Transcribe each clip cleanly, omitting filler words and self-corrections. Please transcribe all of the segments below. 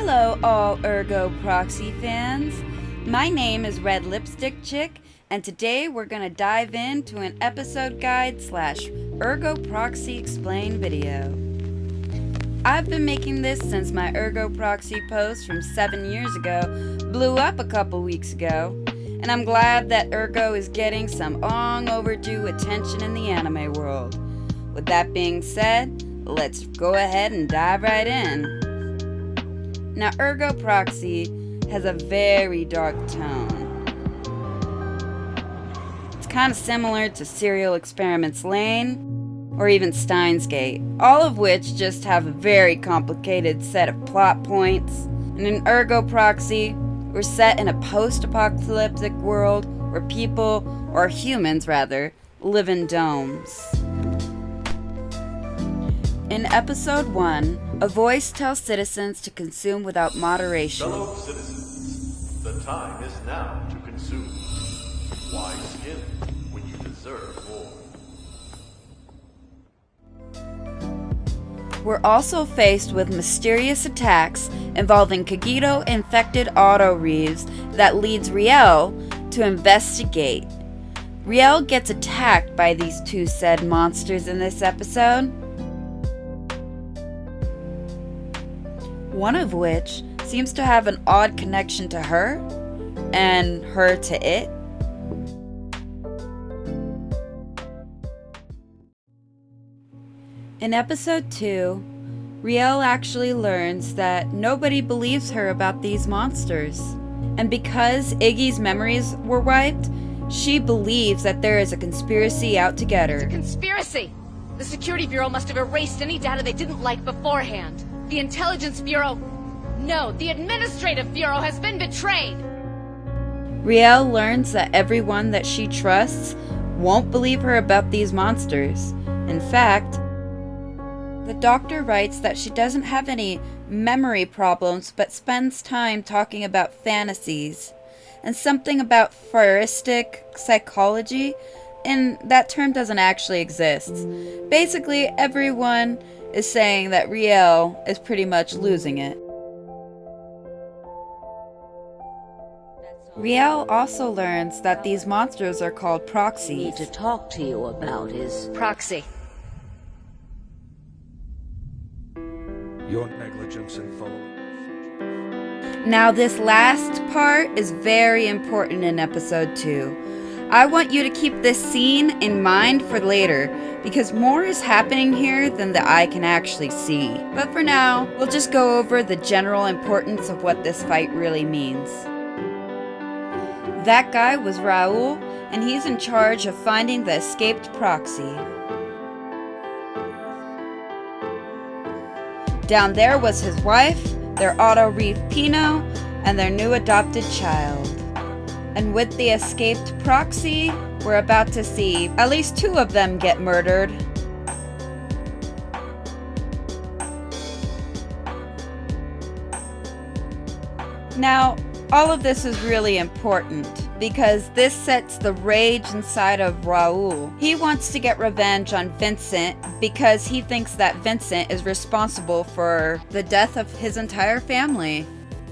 Hello, all Ergo Proxy fans. My name is Red Lipstick Chick, and today we're going to dive into an episode guide / Ergo Proxy Explain video. I've been making this since my Ergo Proxy post from 7 years ago blew up a couple weeks ago, and I'm glad that Ergo is getting some long overdue attention in the anime world. With that being said, let's go ahead and dive right in. Now, Ergo Proxy has a very dark tone. It's kind of similar to Serial Experiments Lane, or even Steins Gate, all of which just have a very complicated set of plot points. And in Ergo Proxy, we're set in a post-apocalyptic world where people, or humans rather, live in domes. In Episode 1, a voice tells citizens to consume without moderation. Fellow citizens, the time is now to consume. Why skim when you deserve more? We're also faced with mysterious attacks involving Kagito-infected auto-reeves that leads Riel to investigate. Riel gets attacked by these two said monsters in this episode, one of which seems to have an odd connection to her, and her to it. In episode 2, Riel actually learns that nobody believes her about these monsters. And because Iggy's memories were wiped, she believes that there is a conspiracy out to get her. It's a conspiracy! The Security Bureau must have erased any data they didn't like beforehand. The Intelligence Bureau... No, the Administrative Bureau has been betrayed! Riel learns that everyone that she trusts won't believe her about these monsters. In fact, the doctor writes that she doesn't have any memory problems but spends time talking about fantasies and something about heuristic psychology, and that term doesn't actually exist. Basically, everyone is saying that Riel is pretty much losing it. Riel also learns that these monsters are called proxies. Need to talk to you about is Proxy. Your negligence in following. Now, this last part is very important in episode 2. I want you to keep this scene in mind for later, because more is happening here than the eye can actually see. But for now, we'll just go over the general importance of what this fight really means. That guy was Raul, and he's in charge of finding the escaped proxy. Down there was his wife, their auto-reef Pino, and their new adopted child. And with the escaped proxy, we're about to see at least 2 of them get murdered. Now, all of this is really important because this sets the rage inside of Raul. He wants to get revenge on Vincent because he thinks that Vincent is responsible for the death of his entire family.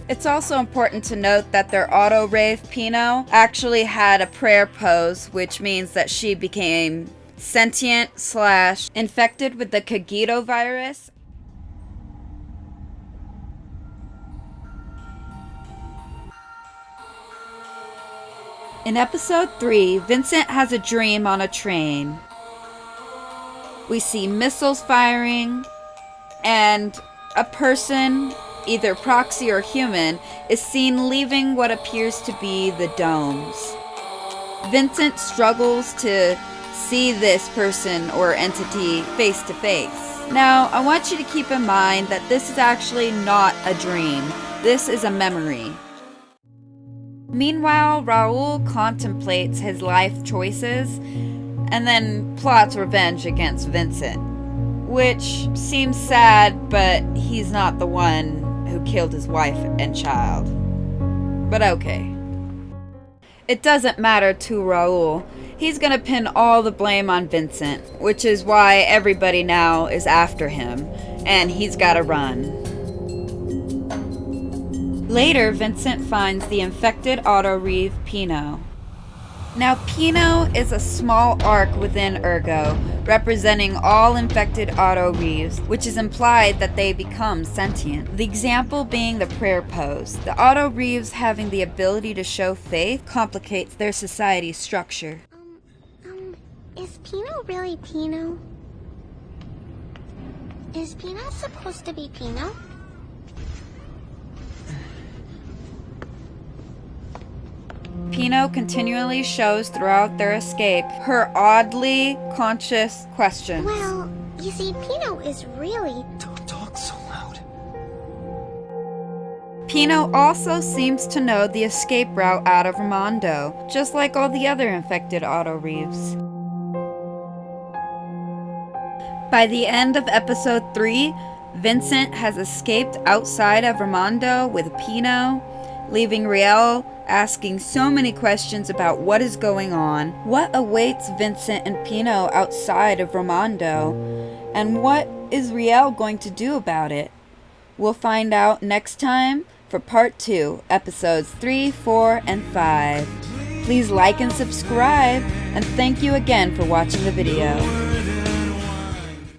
It's also important to note that their auto-rave Pino actually had a prayer pose, which means that she became sentient / infected with the Kagito virus. In episode 3, Vincent has a dream on a train. We see missiles firing, and a person, either proxy or human, is seen leaving what appears to be the domes. Vincent struggles to see this person or entity face to face. Now, I want you to keep in mind that this is actually not a dream. This is a memory. Meanwhile, Raul contemplates his life choices and then plots revenge against Vincent, which seems sad, but he's not the one who killed his wife and child. But okay. It doesn't matter to Raul. He's gonna pin all the blame on Vincent, which is why everybody now is after him, and he's gotta run. Later, Vincent finds the infected auto-reeve Pino. Now, Pino is a small arc within Ergo, representing all infected auto-reeves, which is implied that they become sentient. The example being the prayer pose. The auto-reeves having the ability to show faith complicates their society's structure. Is Pino really Pino? Is Pino supposed to be Pino? Pino continually shows throughout their escape her oddly conscious questions. Well, you see, Pino is really... Don't talk so loud. Pino also seems to know the escape route out of Ramondo, just like all the other infected auto-reeves. By the end of episode 3, Vincent has escaped outside of Ramondo with Pino, leaving Riel asking so many questions about what is going on, what awaits Vincent and Pino outside of Ramondo, and what is Riel going to do about it. We'll find out next time for part 2, episodes 3, 4, and 5. Please like and subscribe, and thank you again for watching the video.